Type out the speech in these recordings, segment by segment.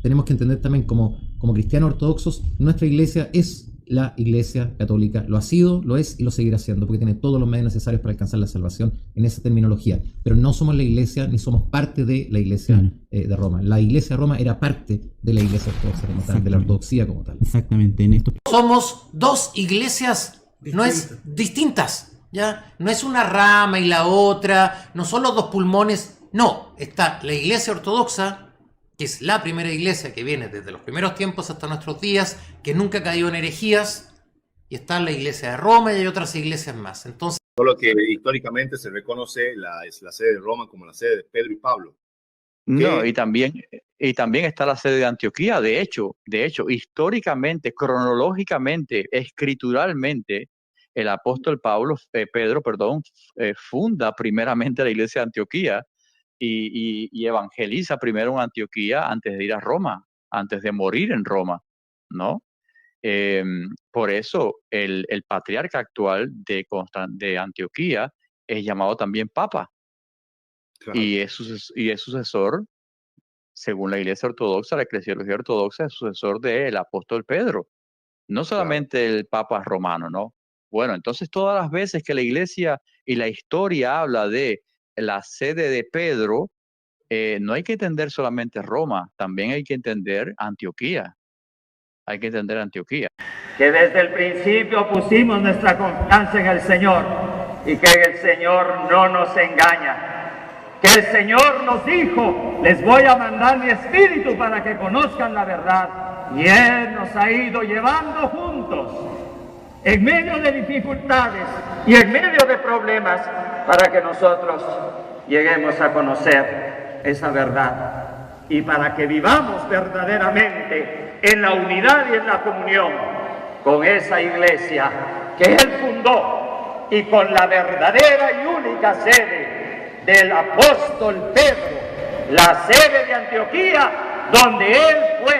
tenemos que entender también como cristianos ortodoxos, nuestra iglesia es la iglesia católica, lo ha sido, lo es y lo seguirá siendo, porque tiene todos los medios necesarios para alcanzar la salvación en esa terminología. Pero no somos la iglesia, ni somos parte de la iglesia de Roma. La iglesia de Roma era parte de la iglesia ortodoxa como tal, de la ortodoxia como tal. Exactamente. En esto somos dos iglesias distintas, ¿ya? No es una rama y la otra, no son los dos pulmones, no. Está la iglesia ortodoxa, que es la primera iglesia que viene desde los primeros tiempos hasta nuestros días, que nunca ha caído en herejías, y está la iglesia de Roma y hay otras iglesias más. Entonces, solo que históricamente se reconoce la sede de Roma como la sede de Pedro y Pablo. No, y también está la sede de Antioquía. De hecho, históricamente, cronológicamente, escrituralmente, el apóstol Pedro, funda primeramente la iglesia de Antioquía y evangeliza primero en Antioquía antes de ir a Roma, antes de morir en Roma, ¿no? Por eso el patriarca actual de Antioquía es llamado también Papa. Claro. Y es sucesor, según la iglesia ortodoxa, la eclesiología ortodoxa, es sucesor del apóstol Pedro. No solamente el Papa romano, ¿no? Bueno, entonces todas las veces que la iglesia y la historia habla de la sede de Pedro, no hay que entender solamente Roma, también hay que entender Antioquía. Hay que entender Antioquía. Que desde el principio pusimos nuestra confianza en el Señor y que el Señor no nos engaña. Que el Señor nos dijo, les voy a mandar mi espíritu para que conozcan la verdad. Y Él nos ha ido llevando juntos, en medio de dificultades y en medio de problemas, para que nosotros lleguemos a conocer esa verdad. Y para que vivamos verdaderamente en la unidad y en la comunión con esa iglesia que Él fundó y con la verdadera y única sede del apóstol Pedro, la sede de Antioquía, donde él fue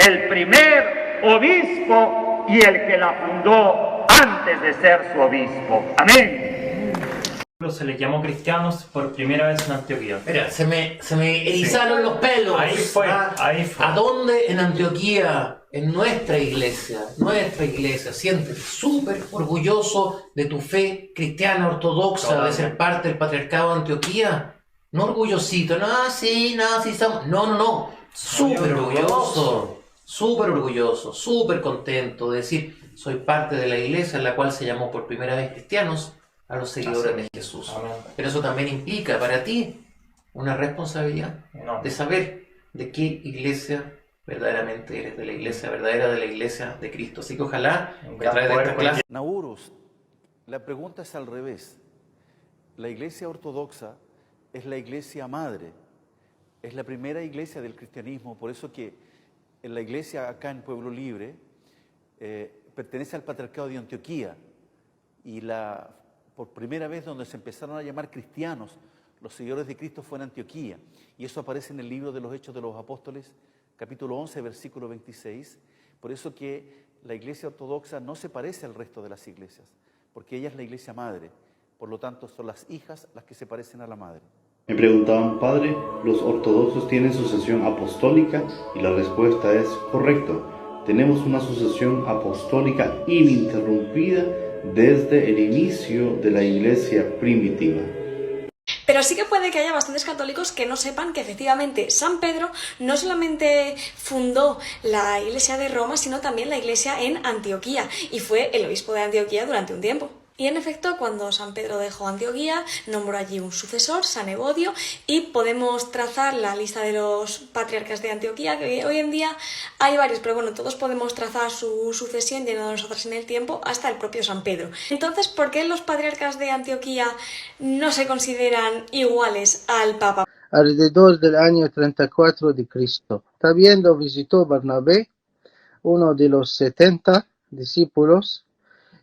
el primer obispo y el que la fundó antes de ser su obispo. Amén. Se les llamó cristianos por primera vez en Antioquía. Mira, se me erizaron los pelos. Ahí fue. ¿A dónde en Antioquía? En nuestra iglesia, siéntete súper orgulloso de tu fe cristiana ortodoxa, de ser parte del patriarcado de Antioquía. No orgullosito, sí, estamos. No. Súper orgulloso, súper contento de decir, soy parte de la iglesia en la cual se llamó por primera vez cristianos a los seguidores de Jesús. Amén. Pero eso también implica para ti una responsabilidad de saber de qué iglesia verdaderamente eres, de la iglesia verdadera, de la iglesia de Cristo. Así que ojalá que a través de esta clase... Nauros, la pregunta es al revés. La iglesia ortodoxa es la iglesia madre, es la primera iglesia del cristianismo, por eso que en la iglesia acá en Pueblo Libre pertenece al patriarcado de Antioquía y por primera vez donde se empezaron a llamar cristianos, los seguidores de Cristo fue en Antioquía, y eso aparece en el libro de los Hechos de los Apóstoles, capítulo 11, versículo 26, por eso que la iglesia ortodoxa no se parece al resto de las iglesias, porque ella es la iglesia madre, por lo tanto son las hijas las que se parecen a la madre. Me preguntaban, padre, ¿los ortodoxos tienen sucesión apostólica? Y la respuesta es correcto. Tenemos una sucesión apostólica ininterrumpida desde el inicio de la iglesia primitiva. Pero sí que puede que haya bastantes católicos que no sepan que efectivamente San Pedro no solamente fundó la iglesia de Roma, sino también la iglesia en Antioquía, y fue el obispo de Antioquía durante un tiempo. Y en efecto, cuando San Pedro dejó Antioquía, nombró allí un sucesor, San Evodio, y podemos trazar la lista de los patriarcas de Antioquía, que hoy en día hay varios, pero bueno, todos podemos trazar su sucesión yéndonos atrás en el tiempo hasta el propio San Pedro. Entonces, ¿por qué los patriarcas de Antioquía no se consideran iguales al Papa? Alrededor del año 34 de Cristo, también lo visitó Bernabé, uno de los 70 discípulos,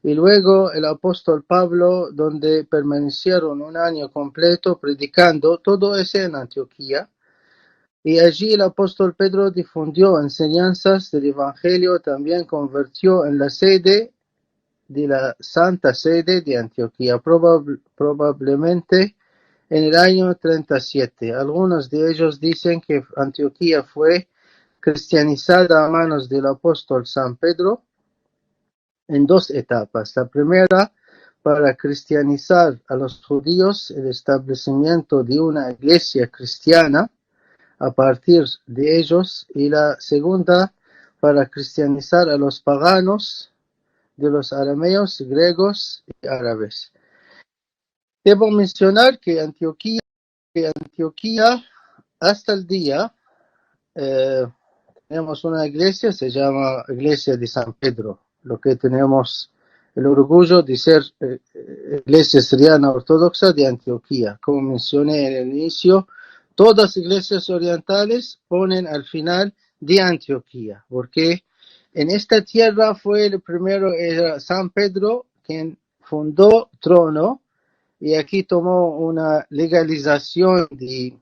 y luego el apóstol Pablo, donde permanecieron un año completo predicando, todo eso en Antioquía. Y allí el apóstol Pedro difundió enseñanzas del Evangelio, también convirtió en la sede de la Santa Sede de Antioquía, probablemente en el año 37. Algunos de ellos dicen que Antioquía fue cristianizada a manos del apóstol San Pedro en dos etapas. La primera, para cristianizar a los judíos, el establecimiento de una iglesia cristiana a partir de ellos, y la segunda, para cristianizar a los paganos, de los arameos, griegos y árabes. Debo mencionar que Antioquía hasta el día tenemos una iglesia, se llama Iglesia de San Pedro, lo que tenemos el orgullo de ser Iglesia Siriana Ortodoxa de Antioquía. Como mencioné en el inicio, todas las iglesias orientales ponen al final de Antioquía, porque en esta tierra fue el primero, era San Pedro, quien fundó Trono, y aquí tomó una legalización de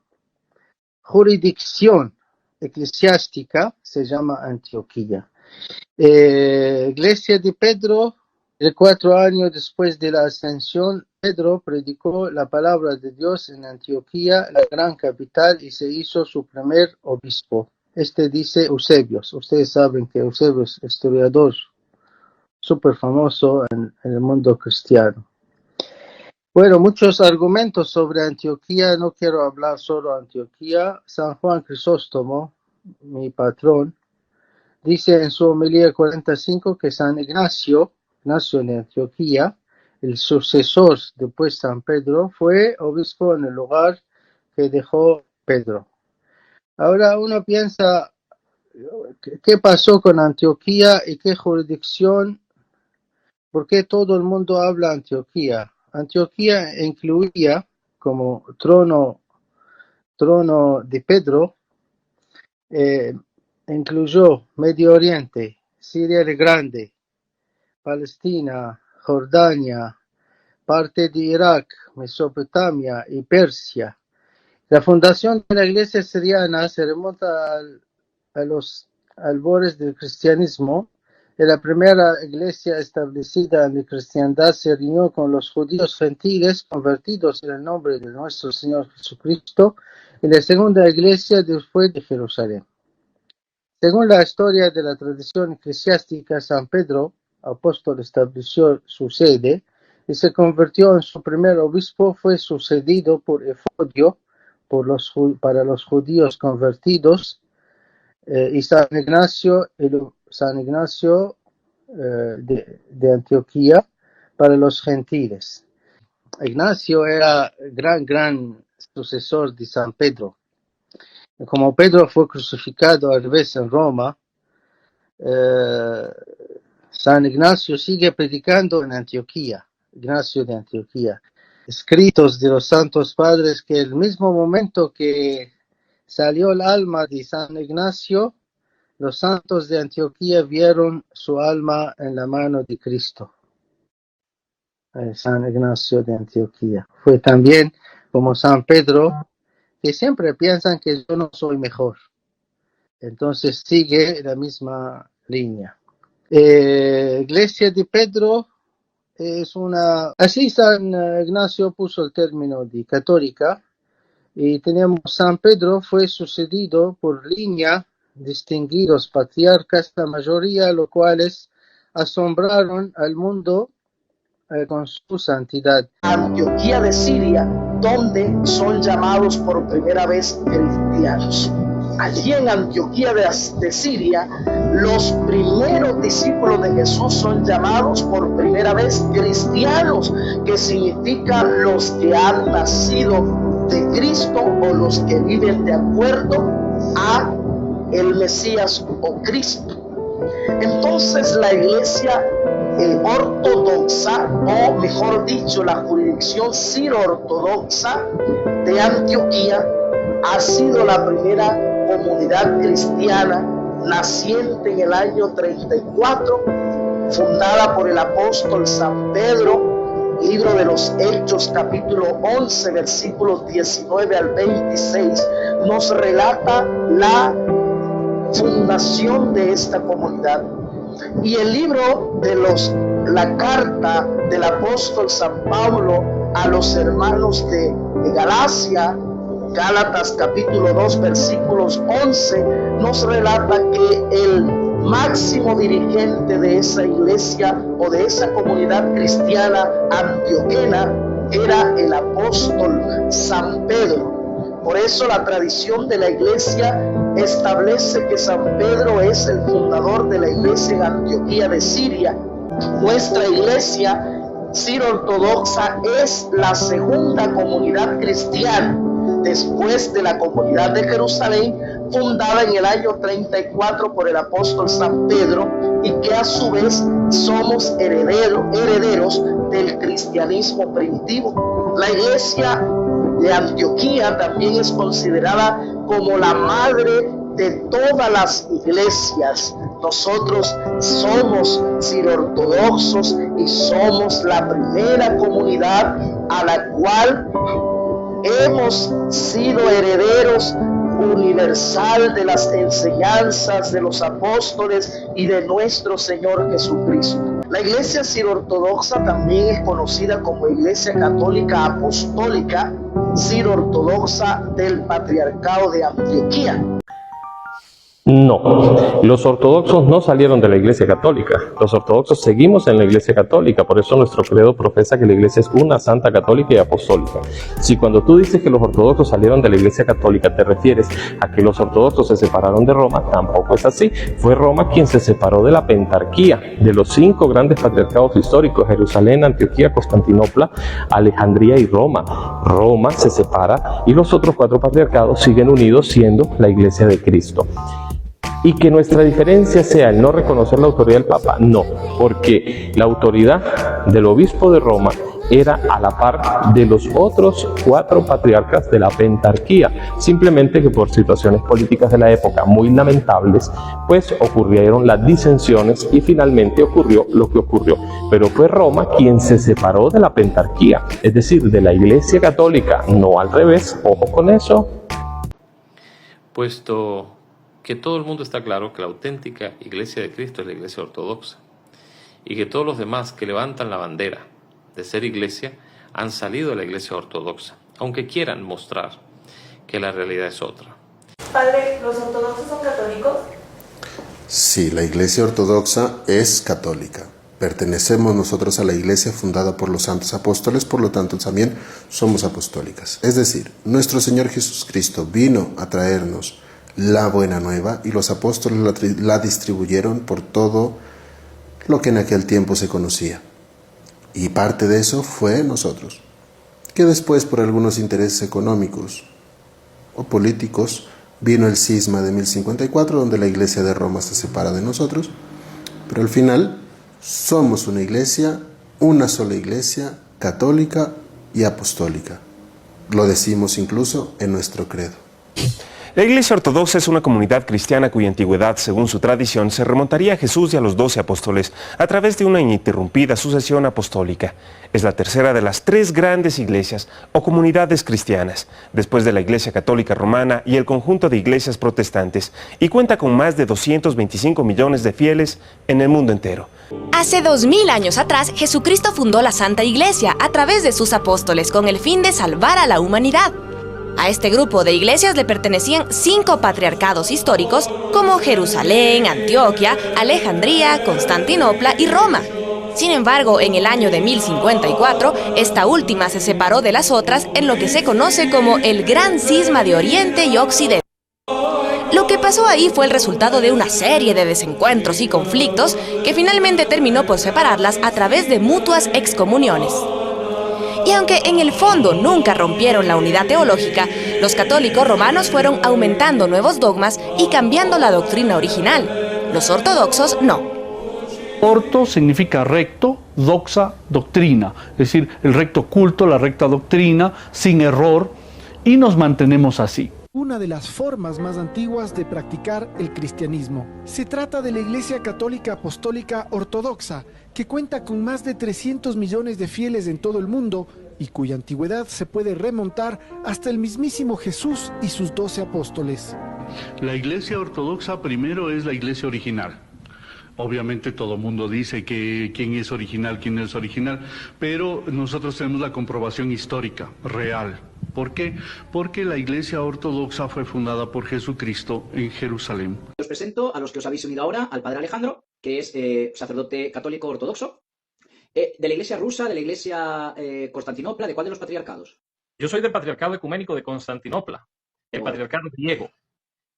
jurisdicción eclesiástica, se llama Antioquía. Iglesia de Pedro, 4 años después de la ascensión, Pedro predicó la palabra de Dios en Antioquía, la gran capital, y se hizo su primer obispo. Dice Eusebios. Ustedes saben que Eusebios es historiador súper famoso en el mundo cristiano. Bueno, muchos argumentos sobre Antioquía. No quiero hablar solo de Antioquía. San Juan Crisóstomo, mi patrón, dice en su homilía 45 que San Ignacio de Antioquía, el sucesor después San Pedro, fue obispo en el lugar que dejó Pedro. Ahora uno piensa, ¿qué pasó con Antioquía y qué jurisdicción? ¿Por qué todo el mundo habla Antioquía? Antioquía incluía como trono de Pedro, incluyó Medio Oriente, Siria el Grande, Palestina, Jordania, parte de Irak, Mesopotamia y Persia. La fundación de la iglesia siriana se remonta a los albores del cristianismo. La primera iglesia establecida en la cristiandad se reunió con los judíos gentiles convertidos en el nombre de nuestro Señor Jesucristo, y la segunda iglesia después de Jerusalén. Según la historia de la tradición eclesiástica, San Pedro, apóstol, estableció su sede y se convirtió en su primer obispo. Fue sucedido por Efodio para los judíos convertidos, y San Ignacio de Antioquía para los gentiles. Ignacio era gran sucesor de San Pedro. Como Pedro fue crucificado al revés en Roma, San Ignacio sigue predicando en Antioquía, Ignacio de Antioquía. Escritos de los santos padres que el mismo momento que salió el alma de San Ignacio, los santos de Antioquía vieron su alma en la mano de Cristo. San Ignacio de Antioquía fue también como San Pedro, que siempre piensan que yo no soy mejor. Entonces sigue la misma línea. Iglesia de Pedro es así San Ignacio puso el término de católica, y tenemos San Pedro fue sucedido por línea distinguidos patriarcas, la mayoría los cuales asombraron al mundo con su santidad. Antioquía de Siria, donde son llamados por primera vez cristianos. Allí en Antioquía de Siria, los primeros discípulos de Jesús son llamados por primera vez cristianos, que significa los que han nacido de Cristo o los que viven de acuerdo a el Mesías o Cristo. Entonces la iglesia ortodoxa, o mejor dicho, la jurisdicción siro-ortodoxa de Antioquía, ha sido la primera comunidad cristiana naciente en el año 34, fundada por el apóstol San Pedro. Libro de los Hechos, capítulo 11, versículos 19 al 26, nos relata la fundación de esta comunidad. Y el libro de la carta del apóstol San Pablo a los hermanos de Galacia, Gálatas capítulo 2 versículos 11 nos relata que el máximo dirigente de esa iglesia o de esa comunidad cristiana antioquena era el apóstol San Pedro. Por eso la tradición de la iglesia establece que San Pedro es el fundador de la iglesia en Antioquía de Siria. Nuestra iglesia Ciro-Ortodoxa es la segunda comunidad cristiana después de la comunidad de Jerusalén, fundada en el año 34 por el apóstol San Pedro, y que a su vez somos herederos del cristianismo primitivo. La iglesia de Antioquía también es considerada como la madre de todas las iglesias. Nosotros somos ciro-ortodoxos y somos la primera comunidad a la cual hemos sido herederos universal de las enseñanzas de los apóstoles y de nuestro Señor Jesucristo. La iglesia ciro-ortodoxa también es conocida como Iglesia Católica Apostólica Ciro-Ortodoxa del Patriarcado de Antioquía. No, los ortodoxos no salieron de la Iglesia Católica. Los ortodoxos seguimos en la Iglesia Católica, por eso nuestro credo profesa que la Iglesia es una, santa, católica y apostólica. Si cuando tú dices que los ortodoxos salieron de la Iglesia Católica te refieres a que los ortodoxos se separaron de Roma, tampoco es así. Fue Roma quien se separó de la pentarquía, de los 5 grandes patriarcados históricos: Jerusalén, Antioquía, Constantinopla, Alejandría y Roma. Roma se separa y los otros 4 patriarcados siguen unidos siendo la Iglesia de Cristo. Y que nuestra diferencia sea el no reconocer la autoridad del Papa, no, porque la autoridad del obispo de Roma era a la par de los otros 4 patriarcas de la pentarquía, simplemente que por situaciones políticas de la época muy lamentables, pues ocurrieron las disensiones y finalmente ocurrió lo que ocurrió. Pero fue Roma quien se separó de la pentarquía, es decir, de la Iglesia Católica, no al revés, ojo con eso. Puesto que todo el mundo está claro que la auténtica Iglesia de Cristo es la Iglesia Ortodoxa y que todos los demás que levantan la bandera de ser Iglesia han salido de la Iglesia Ortodoxa, aunque quieran mostrar que la realidad es otra. Padre, ¿los ortodoxos son católicos? Sí, la Iglesia Ortodoxa es católica. Pertenecemos nosotros a la Iglesia fundada por los santos apóstoles, por lo tanto también somos apostólicas. Es decir, nuestro Señor Jesucristo vino a traernos la buena nueva y los apóstoles la distribuyeron por todo lo que en aquel tiempo se conocía. Y parte de eso fue nosotros, que después por algunos intereses económicos o políticos vino el cisma de 1054, donde la Iglesia de Roma se separa de nosotros, pero al final somos una iglesia, una sola iglesia, católica y apostólica. Lo decimos incluso en nuestro credo. La Iglesia Ortodoxa es una comunidad cristiana cuya antigüedad, según su tradición, se remontaría a Jesús y a los 12 apóstoles a través de una ininterrumpida sucesión apostólica. Es la tercera de las 3 grandes iglesias o comunidades cristianas, después de la Iglesia Católica Romana y el conjunto de iglesias protestantes, y cuenta con más de 225 millones de fieles en el mundo entero. Hace 2000 años atrás, Jesucristo fundó la Santa Iglesia a través de sus apóstoles con el fin de salvar a la humanidad. A este grupo de iglesias le pertenecían 5 patriarcados históricos como Jerusalén, Antioquia, Alejandría, Constantinopla y Roma. Sin embargo, en el año de 1054, esta última se separó de las otras en lo que se conoce como el Gran Cisma de Oriente y Occidente. Lo que pasó ahí fue el resultado de una serie de desencuentros y conflictos que finalmente terminó por separarlas a través de mutuas excomuniones. Y aunque en el fondo nunca rompieron la unidad teológica, los católicos romanos fueron aumentando nuevos dogmas y cambiando la doctrina original. Los ortodoxos no. Orto significa recto, doxa, doctrina, es decir, el recto culto, la recta doctrina, sin error, y nos mantenemos así. Una de las formas más antiguas de practicar el cristianismo. Se trata de la Iglesia Católica Apostólica Ortodoxa, que cuenta con más de 300 millones de fieles en todo el mundo y cuya antigüedad se puede remontar hasta el mismísimo Jesús y sus 12 apóstoles. La Iglesia Ortodoxa primero es la Iglesia original. Obviamente todo mundo dice que quién es original, pero nosotros tenemos la comprobación histórica, real. ¿Por qué? Porque la Iglesia Ortodoxa fue fundada por Jesucristo en Jerusalén. Os presento a los que os habéis unido ahora, al padre Alejandro, que es sacerdote católico ortodoxo, de la Iglesia rusa, de la Iglesia Constantinopla, ¿de cuál de los patriarcados? Yo soy del Patriarcado Ecuménico de Constantinopla, el patriarcado griego,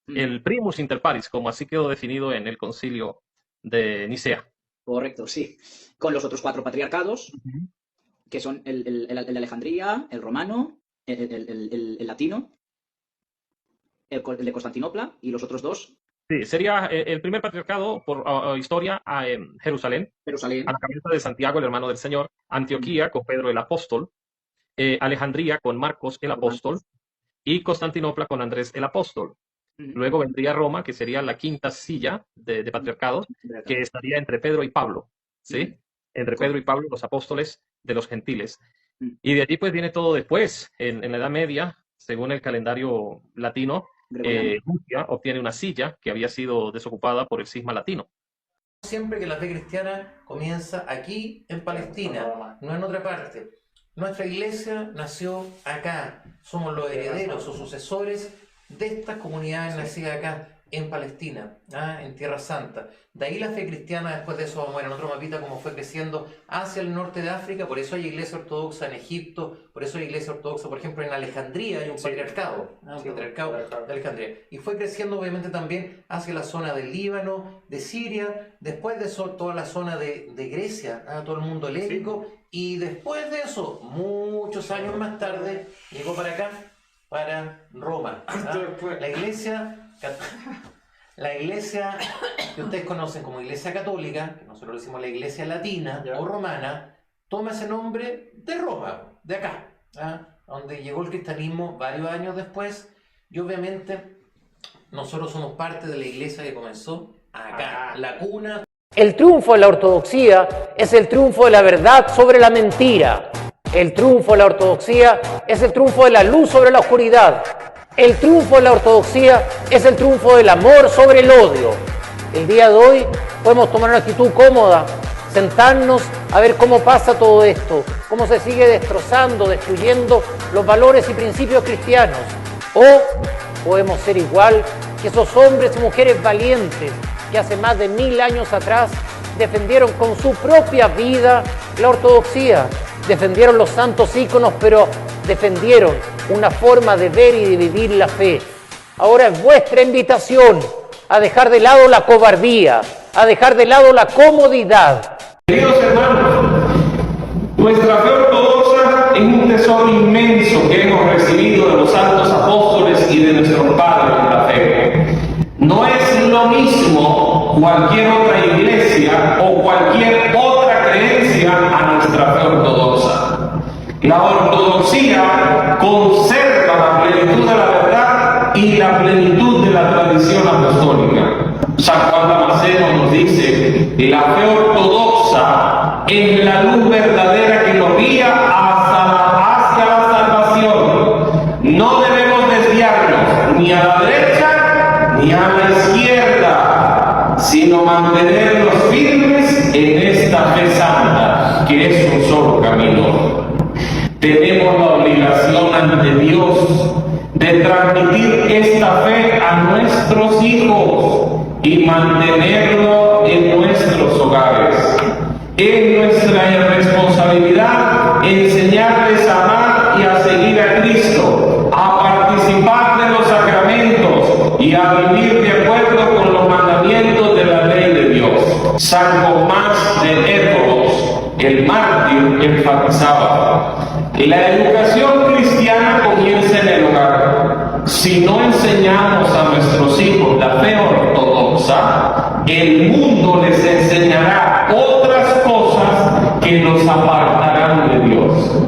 el primus inter pares, como así quedó definido en el concilio de Nicea. Correcto, sí. Con los otros 4 patriarcados, que son el de Alejandría, el romano, el latino, el de Constantinopla y los otros 2. Sí, sería el primer patriarcado por historia a Jerusalén, a la cabeza de Santiago, el hermano del Señor, Antioquía con Pedro el apóstol, Alejandría con Marcos el apóstol y Constantinopla con Andrés el apóstol. Luego vendría Roma, que sería la quinta silla de patriarcados, que estaría entre Pedro y Pablo, ¿sí? Entre Pedro y Pablo, los apóstoles de los gentiles. Y de allí pues viene todo después, en la Edad Media, según el calendario latino, Rusia obtiene una silla que había sido desocupada por el cisma latino. Siempre que la fe cristiana comienza aquí en Palestina, no en otra parte. Nuestra iglesia nació acá, somos los herederos o sucesores de estas comunidades nacidas acá en Palestina, en Tierra Santa. De ahí la fe cristiana, después de eso vamos a ver en otro mapita cómo fue creciendo hacia el norte de África. Por eso hay iglesia ortodoxa en Egipto, por eso hay iglesia ortodoxa, por ejemplo, en Alejandría hay un patriarcado, un patriarcado de Alejandría. Y fue creciendo obviamente también hacia la zona del Líbano, de Siria, después de eso toda la zona de Grecia, todo el mundo helénico, y después de eso, muchos años más tarde, llegó para acá, para Roma. La iglesia que ustedes conocen como iglesia católica, que nosotros decimos la iglesia latina o romana, toma ese nombre de Roma, de acá, donde llegó el cristianismo varios años después, y obviamente nosotros somos parte de la iglesia que comenzó acá, la cuna. El triunfo de la ortodoxia es el triunfo de la verdad sobre la mentira. El triunfo de la ortodoxia es el triunfo de la luz sobre la oscuridad. El triunfo de la ortodoxia es el triunfo del amor sobre el odio. El día de hoy podemos tomar una actitud cómoda, sentarnos a ver cómo pasa todo esto, cómo se sigue destrozando, destruyendo los valores y principios cristianos. O podemos ser igual que esos hombres y mujeres valientes que hace más de 1000 años atrás defendieron con su propia vida la ortodoxia, defendieron los santos íconos, pero defendieron una forma de ver y de vivir la fe. Ahora es vuestra invitación a dejar de lado la cobardía, a dejar de lado la comodidad. Queridos hermanos, nuestra fe ortodoxa es un tesoro inmenso que hemos recibido de los santos apóstoles y de nuestros padres en la fe. No es lo mismo cualquier otra iglesia o cualquier otra creencia a nuestra fe ortodoxa. La ortodoxia conserva la plenitud de la verdad y la plenitud de la tradición apostólica. San Juan Damasceno nos dice que la fe ortodoxa es la luz verdadera que nos guía hacia la salvación. No debemos desviarnos ni a la derecha ni a la izquierda, sino mantenernos firmes en esta fe santa, que es un solo camino. Tenemos la obligación ante Dios de transmitir esta fe a nuestros hijos y mantenerlo en nuestros hogares. Es nuestra responsabilidad enseñarles a amar y a seguir a Cristo, a participar de los sacramentos y a vivir de acuerdo con los mandamientos de la ley de Dios. San Tomás de Éforos, el mártir, enfatizaba: la educación cristiana comienza en el hogar. Si no enseñamos a nuestros hijos la fe ortodoxa, el mundo les enseñará otras cosas que los apartarán de Dios.